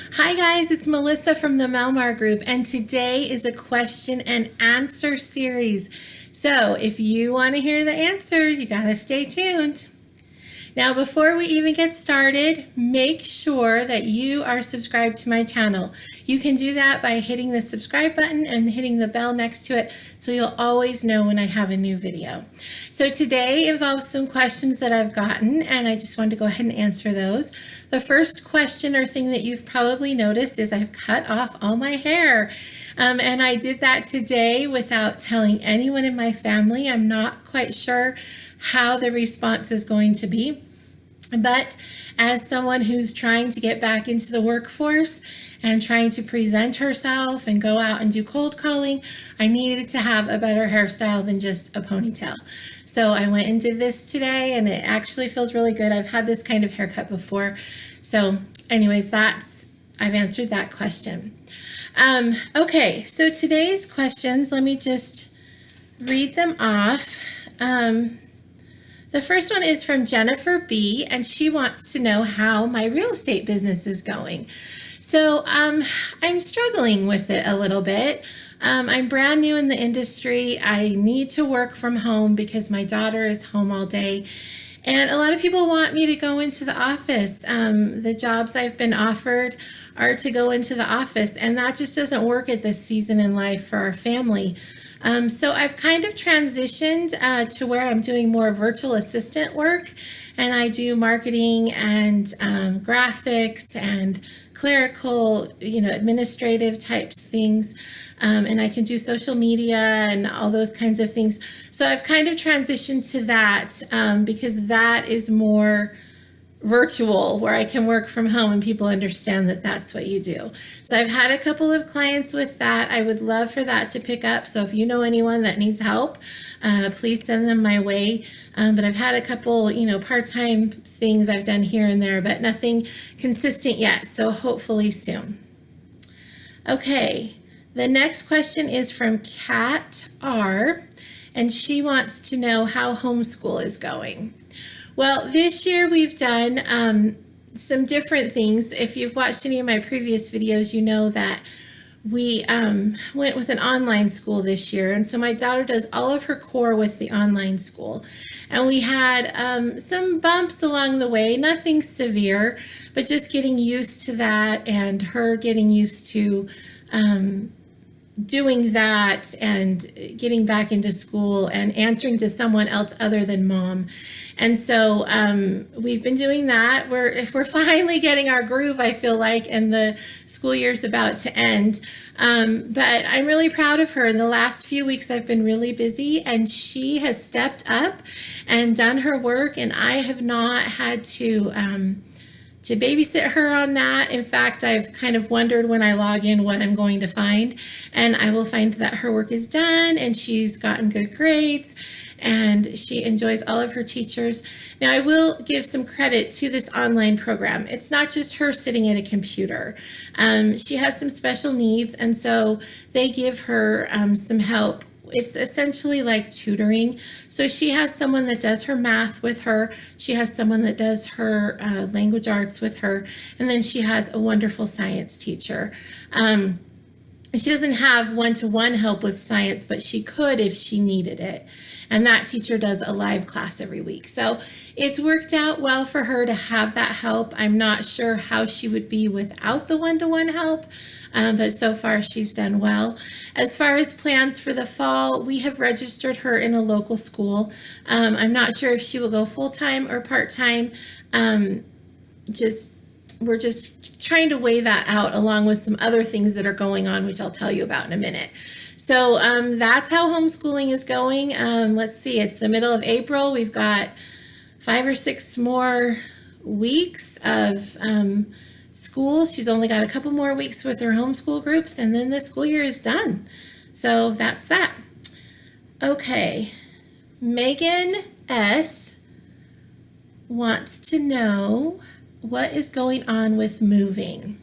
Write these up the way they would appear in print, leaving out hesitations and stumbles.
Hi guys, it's Melissa from the Melmar Group, and today is a question and answer series. So if you want to hear the answers, you gotta stay tuned. Now, before we even get started, make sure that you are subscribed to my channel. You can do that by hitting the subscribe button and hitting the bell next to it so you'll always know when I have a new video. So today involves some questions that I've gotten, and I just wanted to go ahead and answer those. The first question or thing that you've probably noticed is I've cut off all my hair. And I did that today without telling anyone in my family. I'm not quite sure how the response is going to be. But as someone who's trying to get back into the workforce and trying to present herself and go out and do cold calling, I needed to have a better hairstyle than just a ponytail. So I went and did this today, and it actually feels really good. I've had this kind of haircut before. So anyways, I've answered that question. Okay, so today's questions, let me just read them off. The first one is from Jennifer B, and she wants to know how my real estate business is going. So I'm struggling with it a little bit. I'm brand new in the industry. I need to work from home because my daughter is home all day. And a lot of people want me to go into the office. The jobs I've been offered are to go into the office, and that just doesn't work at this season in life for our family. So I've kind of transitioned to where I'm doing more virtual assistant work, and I do marketing and graphics and clerical, administrative types things, and I can do social media and all those kinds of things. So I've kind of transitioned to that because that is more virtual, where I can work from home and people understand that that's what you do. So I've had a couple of clients with that. I would love for that to pick up. So if you know anyone that needs help, please send them my way. But I've had a couple, part-time things I've done here and there, but nothing consistent yet. So hopefully soon. Okay, the next question is from Kat R, and she wants to know how homeschool is going. Well, this year we've done some different things. If you've watched any of my previous videos, you know that we went with an online school this year. And so my daughter does all of her core with the online school. And we had some bumps along the way, nothing severe, but just getting used to that and her getting used to doing that and getting back into school and answering to someone else other than mom. And so we've been doing that. We're finally getting our groove, I feel like, and the school year's about to end. But I'm really proud of her. In the last few weeks, I've been really busy, and she has stepped up and done her work, and I have not had to babysit her on that. In fact, I've kind of wondered when I log in what I'm going to find, and I will find that her work is done and she's gotten good grades and she enjoys all of her teachers. Now, I will give some credit to this online program. It's not just her sitting at a computer. She has some special needs, and so they give her some help. It's essentially like tutoring. So she has someone that does her math with her. She has someone that does her language arts with her. And then she has a wonderful science teacher. She doesn't have one-to-one help with science, but she could if she needed it. And that teacher does a live class every week. So it's worked out well for her to have that help. I'm not sure how she would be without the one-to-one help, but so far she's done well. As far as plans for the fall, we have registered her in a local school. I'm not sure if she will go full-time or part-time. We're just trying to weigh that out along with some other things that are going on, which I'll tell you about in a minute. So that's how homeschooling is going. Let's see, it's the middle of April. We've got 5 or 6 more weeks of school. She's only got a couple more weeks with her homeschool groups, and then the school year is done. So that's that. Okay, Megan S wants to know what is going on with moving.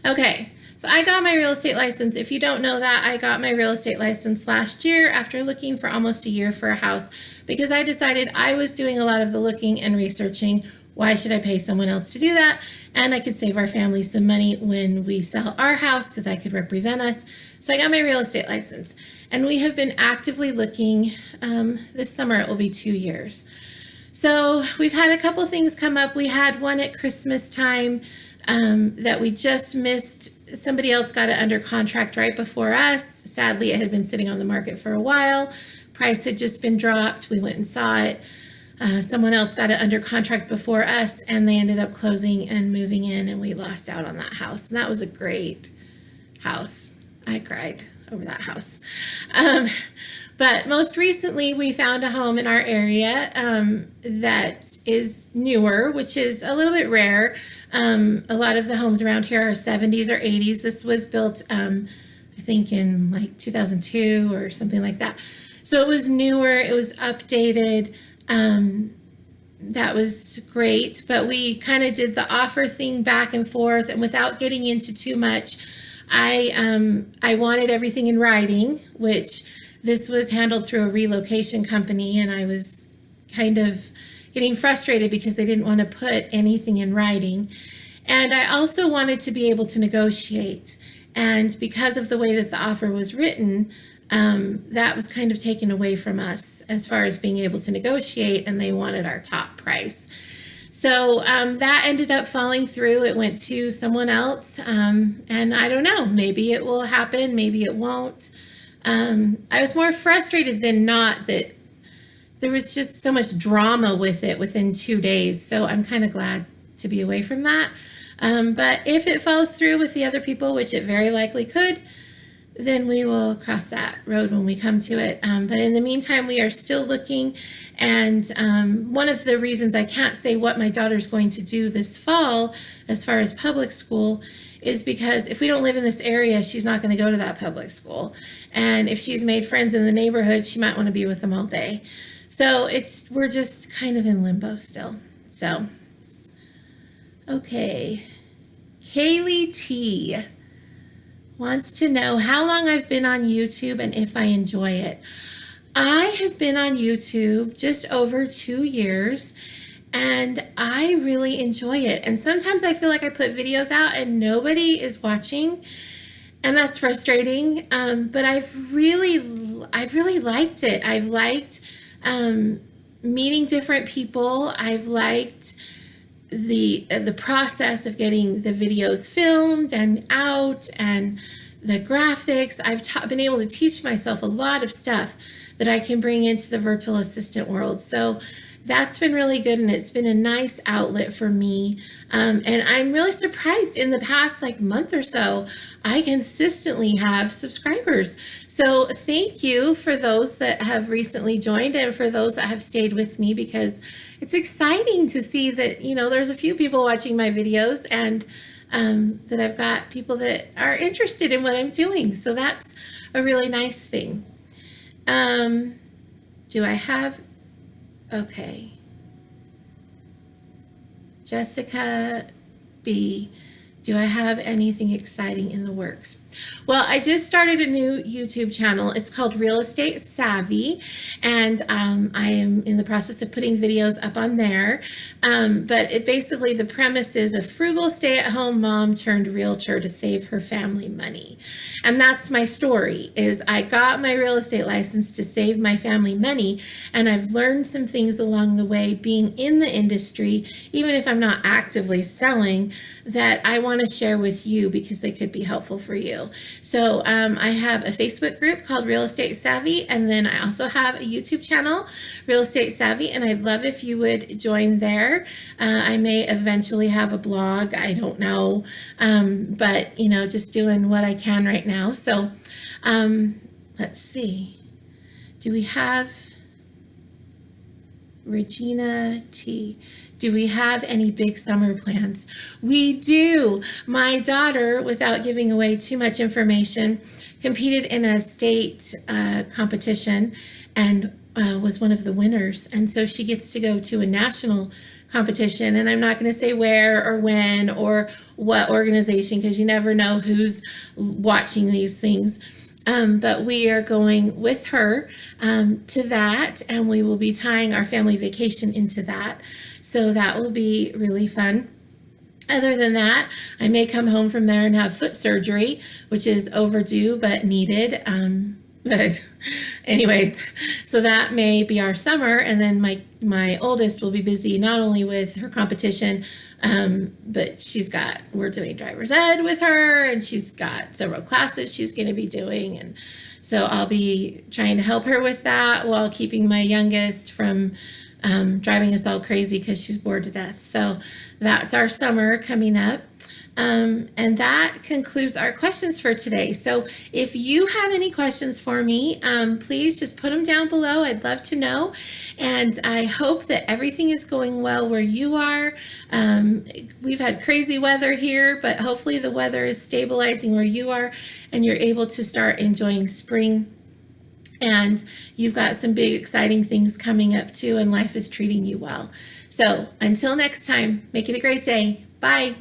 Okay, so I got my real estate license. If you don't know that, I got my real estate license last year after looking for almost a year for a house. because I decided I was doing a lot of the looking and researching. Why should I pay someone else to do that? And I could save our family some money when we sell our house because I could represent us. So I got my real estate license. And we have been actively looking. This summer it will be 2 years. So we've had a couple things come up. We had one at Christmas time that we just missed. Somebody else got it under contract right before us. Sadly, it had been sitting on the market for a while. Price had just been dropped. We went and saw it. Someone else got it under contract before us, and they ended up closing and moving in, and we lost out on that house. And that was a great house. I cried over that house. But most recently, we found a home in our area that is newer, which is a little bit rare. A lot of the homes around here are 70s or 80s. This was built, I think, in like 2002 or something like that. So it was newer. It was updated. That was great, but we kind of did the offer thing back and forth, and without getting into too much, I wanted everything in writing, which this was handled through a relocation company, and I was kind of getting frustrated because they didn't want to put anything in writing. And I also wanted to be able to negotiate, and because of the way that the offer was written, that was kind of taken away from us as far as being able to negotiate, and they wanted our top price. So that ended up falling through. It went to someone else, and I don't know, maybe it will happen, maybe it won't. I was more frustrated than not that there was just so much drama with it within 2 days, so I'm kind of glad to be away from that. But if it falls through with the other people, which it very likely could, then we will cross that road when we come to it. But in the meantime, we are still looking. And one of the reasons I can't say what my daughter's going to do this fall as far as public school is because if we don't live in this area, she's not going to go to that public school. And if she's made friends in the neighborhood, she might want to be with them all day. So we're just kind of in limbo still. So, okay. Kaylee T wants to know how long I've been on YouTube and if I enjoy it. I have been on YouTube just over 2 years, and I really enjoy it. And sometimes I feel like I put videos out and nobody is watching, and that's frustrating. But I've really liked it. I've liked meeting different people. I've liked the process of getting the videos filmed and out, and the graphics. I've been able to teach myself a lot of stuff that I can bring into the virtual assistant world. So that's been really good, and it's been a nice outlet for me. And I'm really surprised in the past month or so, I consistently have subscribers. So thank you for those that have recently joined and for those that have stayed with me, because it's exciting to see that, there's a few people watching my videos, and that I've got people that are interested in what I'm doing. So that's a really nice thing. Do I have, okay. Jessica B, do I have anything exciting in the works? Well, I just started a new YouTube channel. It's called Real Estate Savvy, and I am in the process of putting videos up on there. But basically the premise is a frugal stay-at-home mom turned realtor to save her family money. And that's my story, is I got my real estate license to save my family money, and I've learned some things along the way being in the industry, even if I'm not actively selling, that I want to share with you because they could be helpful for you. So I have a Facebook group called Real Estate Savvy, and then I also have a YouTube channel, Real Estate Savvy, and I'd love if you would join there. I may eventually have a blog, I don't know, but just doing what I can right now. So let's see, do we have Regina T? Do we have any big summer plans? We do. My daughter, without giving away too much information, competed in a state competition and was one of the winners. And so she gets to go to a national competition. And I'm not going to say where or when or what organization, because you never know who's watching these things. But we are going with her to that, and we will be tying our family vacation into that. So that will be really fun. Other than that, I may come home from there and have foot surgery, which is overdue but needed. But anyways, so that may be our summer, and then my oldest will be busy not only with her competition, but we're doing driver's ed with her, and she's got several classes she's going to be doing, and so I'll be trying to help her with that while keeping my youngest from driving us all crazy because she's bored to death. So that's our summer coming up. And that concludes our questions for today. So if you have any questions for me, please just put them down below. I'd love to know. And I hope that everything is going well where you are. We've had crazy weather here, but hopefully the weather is stabilizing where you are and you're able to start enjoying spring. And you've got some big exciting things coming up too, and life is treating you well. So until next time, make it a great day. Bye.